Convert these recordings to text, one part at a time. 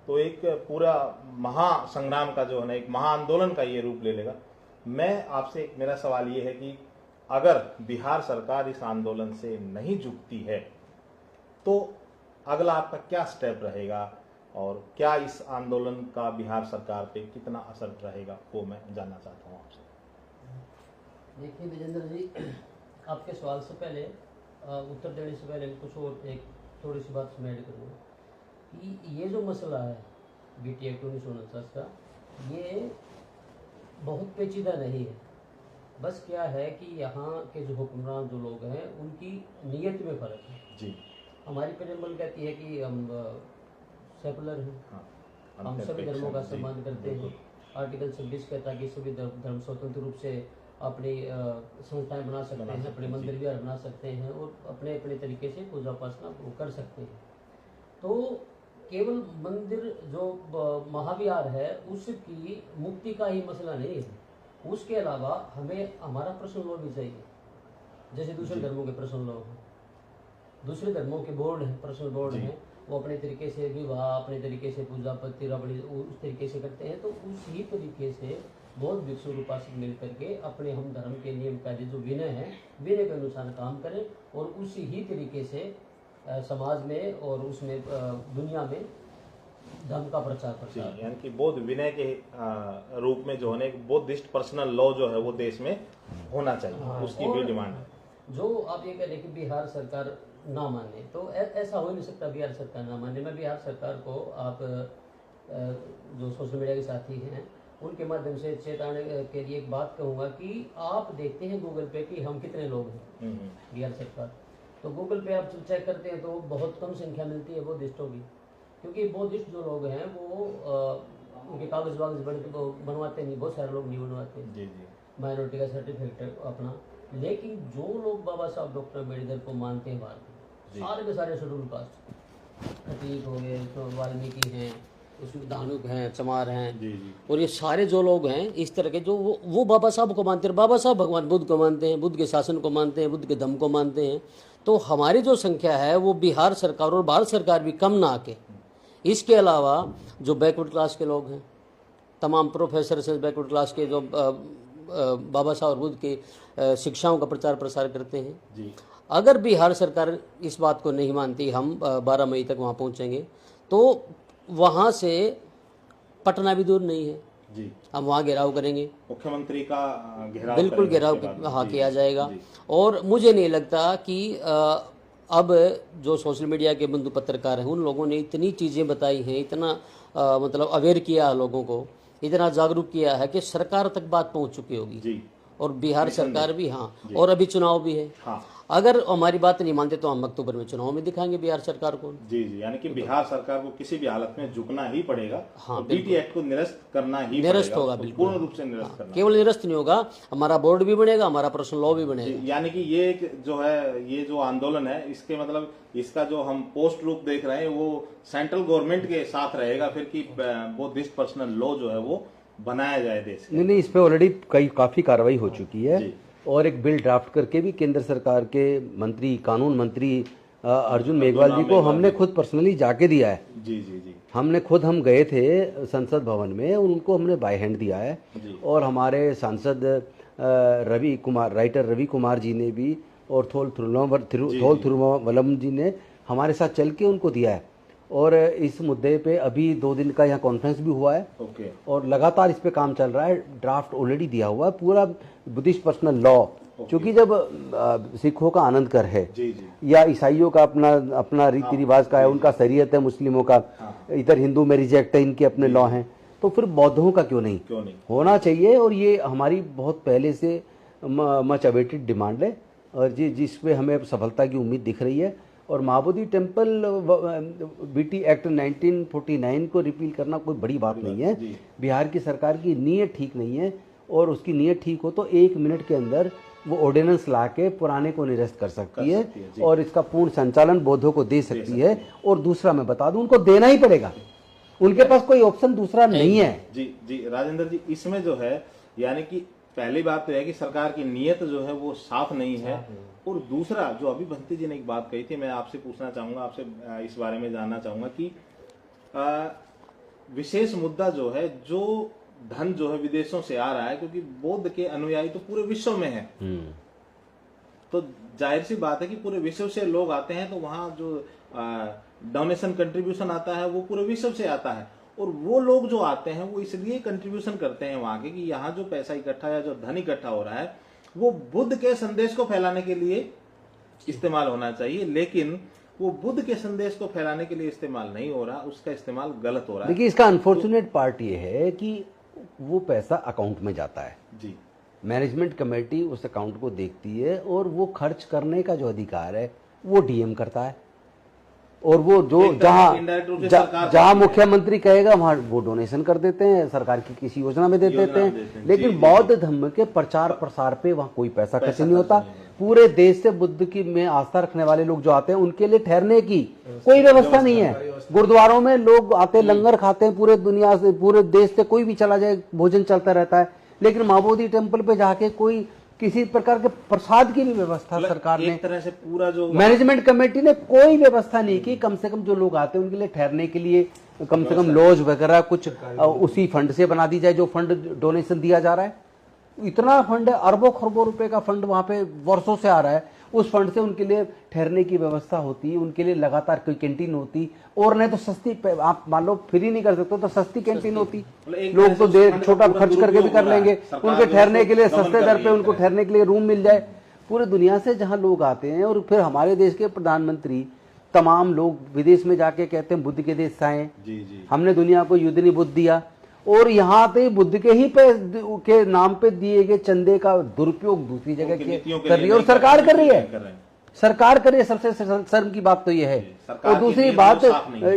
तो एक पूरा महासंग्राम का जो है ना, एक महाआंदोलन का ये रूप ले लेगा। मैं आपसे मेरा सवाल ये है कि अगर बिहार सरकार इस आंदोलन से नहीं जुटती है तो अगला आपका क्या स्टेप रहेगा और क्या इस आंदोलन का बिहार सरकार पे कितना असर रहेगा, वो मैं जानना चाहता हूँ आपसे। देखिए विजेंद्र जी, आपके सवाल से पहले उत्तर देने से पहले कुछ और एक थोड़ी सी बात मैं ऐड करूँगा कि ये जो मसला है BT एक्ट 1949 का, ये बहुत पेचीदा नहीं है। बस क्या है कि यहाँ के जो हुक्मरान जो लोग हैं उनकी नीयत में फ़र्क है जी। हमारी प्रेम्बल कहती है कि हम सेकुलर हैं, हम सभी धर्मों का सम्मान करते हैं। आर्टिकल 26 कहता है कि सभी धर्म स्वतंत्र रूप से अपनी संस्थाएं बना सकते हैं, अपने मंदिर भी बना सकते हैं और अपने अपने तरीके से पूजा उपासना कर सकते हैं। तो केवल मंदिर जो महाविहार है उसकी मुक्ति का ही मसला नहीं है, उसके अलावा हमें हमारा पर्सनल लॉ भी चाहिए, जैसे दूसरे धर्मों के पर्सनल लॉ हैं, दूसरे धर्मों के बोर्ड हैं, पर्सनल बोर्ड हैं, वो अपने तरीके से विवाह, अपने तरीके से पूजा पत्ती रावड़ी उस तरीके से करते हैं। तो उसी तरीके से बहुत भिक्षु उपासक मिल करके अपने हम धर्म के नियम कायदे जो विनय है, विनय के अनुसार काम करें और उसी ही तरीके से समाज में और उसमें दुनिया में धर्म का प्रचार यानी कि बौद्ध विनय के रूप में जो है एक बौद्धिस्ट पर्सनल लॉ जो है वो देश में होना चाहिए। उसकी भी डिमांड है। जो आप ये कह रहे कि बिहार सरकार ना माने, तो ऐसा हो नहीं सकता बिहार सरकार ना माने। मैं बिहार सरकार को, आप जो सोशल मीडिया के साथी हैं उनके माध्यम से चेतावनी के लिए एक बात कहूँगा कि आप देखते हैं गूगल पे कि हम कितने लोग हैं बिहार सरकार, तो गूगल पे आप चेक करते हैं तो बहुत कम संख्या मिलती है बौद्धिस्टों की, क्योंकि बौद्धिस्ट जो लोग हैं वो उनके कागज वागज बनवाते नहीं, बहुत सारे लोग नहीं बनवाते माइनॉरिटी का सर्टिफिकेट अपना। लेकिन जो लोग बाबा साहब डॉक्टर अम्बेडकर को मानते हैं भारत में, सारे के सारे शेड्यूल कास्ट, खतीब हो गए, तो वाल्मीकि हैं, उसमें धानुक हैं, चमार हैं, और ये सारे जो लोग हैं इस तरह के जो वो बाबा साहब को मानते हैं, बाबा साहब भगवान बुद्ध को मानते हैं, बुद्ध के शासन को मानते हैं, बुद्ध के धम्म को मानते हैं। तो हमारी जो संख्या है वो बिहार सरकार और भारत सरकार भी कम ना आके, इसके अलावा जो बैकवर्ड क्लास के लोग हैं, तमाम प्रोफेसर से बैकवर्ड क्लास के जो बाबा साहब और बुद्ध की शिक्षाओं का प्रचार प्रसार करते हैं जी। अगर बिहार सरकार इस बात को नहीं मानती, हम 12 मई तक वहाँ पहुँचेंगे, तो वहाँ से पटना भी दूर नहीं है जी। हम वहाँ घेराव करेंगे, मुख्यमंत्री का घेराव, बिल्कुल घेराव किया जाएगा। और मुझे नहीं लगता कि अब जो सोशल मीडिया के बंधु पत्रकार हैं उन लोगों ने इतनी चीज़ें बताई हैं, इतना मतलब अवेयर किया लोगों को, इतना जागरूक किया है कि सरकार तक बात पहुंच चुकी होगी जी। और बिहार सरकार भी, हाँ, और अभी चुनाव भी है, हाँ। अगर हमारी बात नहीं मानते तो हम अक्टूबर में चुनाव में दिखाएंगे बिहार सरकार को जी जी। यानी कि बिहार सरकार को किसी भी हालत में झुकना ही पड़ेगा, हाँ, BT एक्ट को निरस्त करना ही निरस्त होगा, बिल्कुल पूर्ण रूप से निरस्त करना। केवल निरस्त नहीं होगा, हमारा बोर्ड भी बनेगा, हमारा पर्सनल लॉ भी बनेगा। यानी कि ये जो है, ये जो आंदोलन है, इसके मतलब इसका जो हम पोस्ट रूप देख रहे हैं वो सेंट्रल गवर्नमेंट के साथ रहेगा फिर कि बौद्धिस्ट पर्सनल लॉ जो है वो बनाया जाए देश। नहीं, इस पे ऑलरेडी काफी कार्रवाई हो चुकी है और एक बिल ड्राफ्ट करके भी केंद्र सरकार के मंत्री, कानून मंत्री अर्जुन मेघवाल जी को हमने खुद पर्सनली जाके दिया है जी जी जी। हम गए थे संसद भवन में, उनको हमने बाय हैंड दिया है। और हमारे सांसद रवि कुमार जी ने भी, और थोल थिरुवल्लम जी ने हमारे साथ चल के उनको दिया है। और इस मुद्दे पे अभी 2 दिन का यहाँ कॉन्फ्रेंस भी हुआ है और लगातार इस पे काम चल रहा है। ड्राफ्ट ऑलरेडी दिया हुआ है, पूरा बुद्धिस्ट पर्सनल लॉ, क्योंकि जब सिखों का आनंद कर है या ईसाइयों का अपना रीति रिवाज का है, उनका शरीयत है, मुस्लिमों का, इधर हिंदू में रिजेक्ट है, इनके अपने लॉ हैं, तो फिर बौद्धों का क्यों नहीं होना चाहिए। और ये हमारी बहुत पहले से मच अवेटेड डिमांड है और जिसपे हमें सफलता की उम्मीद दिख रही है। और महाबोधि टेम्पल BT एक्ट 1949 को रिपील करना कोई बड़ी बात नहीं है। बिहार की सरकार की नीयत ठीक नहीं है, और उसकी नीयत ठीक हो तो 1 मिनट के अंदर वो ऑर्डिनेंस ला के पुराने को निरस्त कर सकती है और इसका पूर्ण संचालन बौद्धों को दे सकती है। और दूसरा मैं बता दूं, उनको देना ही पड़ेगा, उनके पास कोई ऑप्शन दूसरा नहीं है जी जी। राजेंद्र जी, इसमें जो है यानी कि पहली बात तो है कि सरकार की नीयत जो है वो साफ नहीं है। और दूसरा जो अभी बंटी जी ने एक बात कही थी, मैं आपसे पूछना चाहूंगा, आपसे इस बारे में जानना चाहूंगा कि विशेष मुद्दा जो है, जो धन जो है विदेशों से आ रहा है, क्योंकि बौद्ध के अनुयायी तो पूरे विश्व में है, तो जाहिर सी बात है कि पूरे विश्व से लोग आते हैं, तो वहां जो डोनेशन कंट्रीब्यूशन आता है वो पूरे विश्व से आता है। और वो लोग जो आते हैं वो इसलिए कंट्रीब्यूशन करते हैं वहां के कि यहाँ जो पैसा इकट्ठा या जो धन इकट्ठा हो रहा है वो बुद्ध के संदेश को फैलाने के लिए इस्तेमाल होना चाहिए, लेकिन वो बुद्ध के संदेश को फैलाने के लिए इस्तेमाल नहीं हो रहा, उसका इस्तेमाल गलत हो रहा है। देखिए, इसका अनफॉर्चुनेट पार्ट ये है कि वो पैसा अकाउंट में जाता है जी, मैनेजमेंट कमेटी उस अकाउंट को देखती है और वो खर्च करने का जो अधिकार है वो डीएम करता है। और वो जो जहां मुख्यमंत्री कहेगा वहां वो डोनेशन कर देते हैं, सरकार की किसी योजना में दे देते हैं। लेकिन बौद्ध धर्म के प्रचार प्रसार पे वहां कोई पैसा खर्च नहीं होता। पूरे देश से बुद्ध की में आस्था रखने वाले लोग जो आते हैं उनके लिए ठहरने की कोई व्यवस्था नहीं है। गुरुद्वारों में लोग आते लंगर खाते हैं, पूरे दुनिया से, पूरे देश से कोई भी चला जाए भोजन चलता रहता है। लेकिन महाबोधि टेम्पल पे जाके कोई किसी प्रकार के प्रसाद की भी व्यवस्था सरकार ने, एक तरह से पूरा जो मैनेजमेंट कमेटी ने कोई व्यवस्था नहीं की। कम से कम जो लोग आते हैं उनके लिए ठहरने के लिए कम से कम लॉज वगैरह कुछ उसी फंड से बना दी जाए जो फंड डोनेशन दिया जा रहा है। इतना फंड है, अरबों खरबों रुपए का फंड वहां पे वर्षों से आ रहा है। उस फंड से उनके लिए ठहरने की व्यवस्था होती, उनके लिए लगातार कोई कैंटीन होती, और नहीं तो सस्ती, आप मान लो फ्री नहीं कर सकते तो सस्ती कैंटीन होती। लोग तो देर छोटा खर्च करके भी कर लेंगे, उनके ठहरने के लिए सस्ते दर पे उनको ठहरने के लिए रूम मिल जाए। पूरे दुनिया से जहां लोग आते हैं, और फिर हमारे देश के प्रधानमंत्री तमाम लोग विदेश में जाके कहते हैं बुद्ध के देश से आए, हमने दुनिया को युद्ध नहीं बुद्ध दिया, और यहाँ पे बुद्ध के ही के नाम पे दिए गए चंदे का दुरुपयोग दूसरी जगह कर रही है, और सरकार कर रही है, सरकार कर रही है। सबसे शर्म की बात तो ये है। और दूसरी बात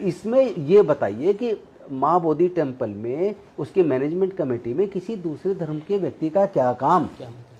इसमें ये बताइए कि माँ बोधि टेम्पल में उसके मैनेजमेंट कमेटी में किसी दूसरे धर्म के व्यक्ति का क्या काम?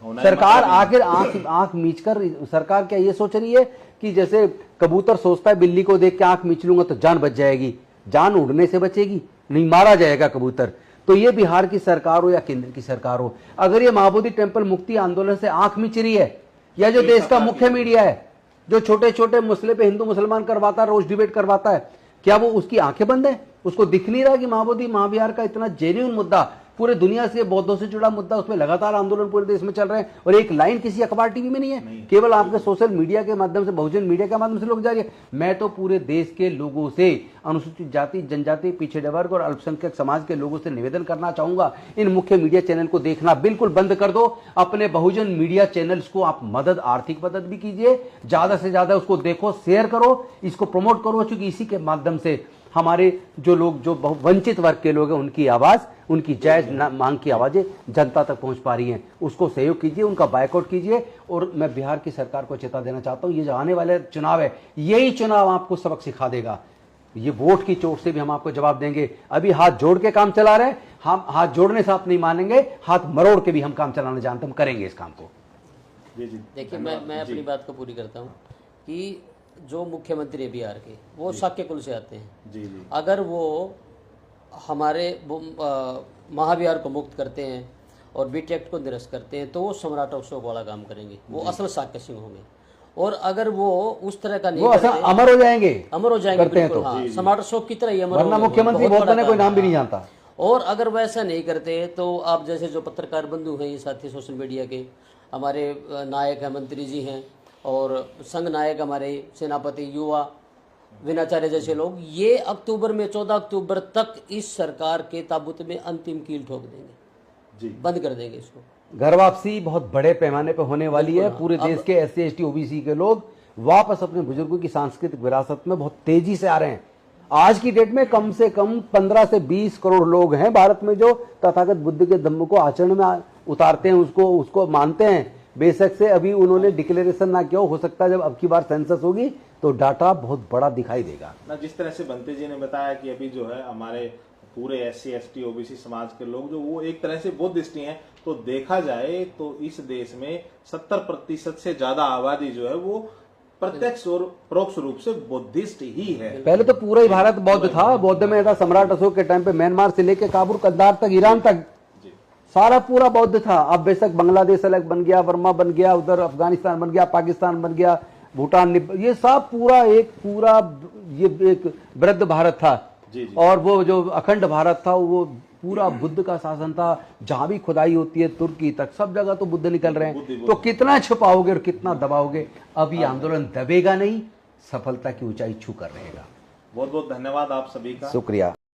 सरकार आखिर आंख मीच कर, सरकार क्या ये सोच रही है कि जैसे कबूतर सोचता है बिल्ली को देख के आंख मीच लूंगा तो जान बच जाएगी? जान उड़ने से बचेगी, नहीं मारा जाएगा कबूतर। तो ये बिहार की सरकार हो या केंद्र की सरकार हो, अगर ये महाबोधि टेम्पल मुक्ति आंदोलन से आंख मिच रही है, या जो देश का मुख्य मीडिया है जो छोटे छोटे मसले पे हिंदू मुसलमान करवाता है, रोज डिबेट करवाता है, क्या वो उसकी आंखें बंद है? उसको दिख नहीं रहा कि महाबोधि महाविहार का इतना जेन्युइन मुद्दा, पूरे दुनिया से बौद्धों से जुड़ा मुद्दा, उसमें लगातार आंदोलन पूरे देश में चल रहे हैं, और एक लाइन किसी अखबार टीवी में नहीं है, केवल आपके सोशल मीडिया के माध्यम से, बहुजन मीडिया के माध्यम से लोग जा रही है। मैं तो पूरे देश के लोगों से, अनुसूचित जाति, जनजाति, पिछड़े वर्ग और अल्पसंख्यक समाज के लोगों से निवेदन करना चाहूंगा, इन मुख्य मीडिया चैनल को देखना बिल्कुल बंद कर दो। अपने बहुजन मीडिया चैनल्स को आप मदद, आर्थिक मदद भी कीजिए, ज्यादा से ज्यादा उसको देखो, शेयर करो, इसको प्रमोट करो, क्योंकि इसी के माध्यम से हमारे जो लोग, जो वंचित वर्ग के लोग हैं, उनकी आवाज, उनकी जायज मांग की आवाजें जनता तक पहुंच पा रही हैं। उसको सहयोग कीजिए, उनका बायकॉट कीजिए। और मैं बिहार की सरकार को चेता देना चाहता हूं, ये जो आने वाले चुनाव है, यही चुनाव आपको सबक सिखा देगा। ये वोट की चोट से भी हम आपको जवाब देंगे। अभी हाथ जोड़ के काम चला रहे हैं, हम हाथ जोड़ने से आप नहीं मानेंगे, हाथ मरोड़ के भी हम काम चलाना जानते, हम करेंगे इस काम को। देखिए, मैं अपनी बात को पूरी करता हूँ कि जो मुख्यमंत्री है बिहार के, वो शाक्य कुल से आते हैं। अगर वो हमारे महाविहार को मुक्त करते हैं और बीटी एक्ट को निरस्त करते हैं, तो वो सम्राट अशोक वाला काम करेंगे, वो असल शाक्य सिंह होंगे। और अगर वो उस तरह का नहीं करते, अमर हो जाएंगे, अमर हो जाएंगे बिल्कुल, हाँ, सम्राट अशोक की तरह ही अमर, वरना मुख्यमंत्री बोलते हैं कोई नाम भी नहीं जानता। और अगर वैसा नहीं करते तो आप जैसे जो पत्रकार बंधु हैं, ये साथी सोशल मीडिया के, हमारे नायक हैं, मंत्री जी हैं, और संघ नायक हमारे सेनापति, युवा विनाचार्य जैसे लोग, ये अक्टूबर में 14 अक्टूबर तक इस सरकार के ताबूत में अंतिम कील ठोक देंगे, बंद कर देंगे इसको। घर वापसी बहुत बड़े पैमाने पर होने वाली है। पूरे देश के SC ST OBC के लोग वापस अपने बुजुर्गों की सांस्कृतिक विरासत में बहुत तेजी से आ रहे हैं। आज की डेट में कम से कम 15 से 20 करोड़ लोग हैं भारत में जो तथागत बुद्ध के धम्म को आचरण में उतारते हैं, उसको मानते हैं। बेशक से अभी उन्होंने डिक्लेरेशन ना किया हो सकता है जब अब की बार सेंसस होगी तो डाटा बहुत बड़ा दिखाई देगा ना। जिस तरह से बंते जी ने बताया कि अभी जो है हमारे पूरे SC ST OBC समाज के लोग जो वो एक तरह से बुद्धिस्ट हैं, तो देखा जाए तो इस देश में 70% से ज्यादा आबादी जो है वो प्रत्यक्ष और परोक्ष रूप से बुद्धिस्ट ही है। पहले तो पूरा ही भारत बौद्ध था, बौद्ध में था। सम्राट अशोक के टाइम पे म्यांमार से लेके काबुल, कद्दार तक, ईरान तक सारा पूरा बौद्ध था। अब बेशक बांग्लादेश अलग बन गया, वर्मा बन गया, उधर अफगानिस्तान बन गया, पाकिस्तान बन गया, भूटान, ये सब पूरा एक ये एक वृद्ध भारत था। जी, जी। और वो जो अखंड भारत था वो पूरा बुद्ध का शासन था, जहां भी खुदाई होती है तुर्की तक सब जगह तो बुद्ध निकल रहे हैं। तो कितना छुपाओगे और कितना दबाओगे? अब ये आंदोलन दबेगा नहीं, सफलता की ऊंचाई छू कर रहेगा। बहुत बहुत धन्यवाद आप सभी का। शुक्रिया।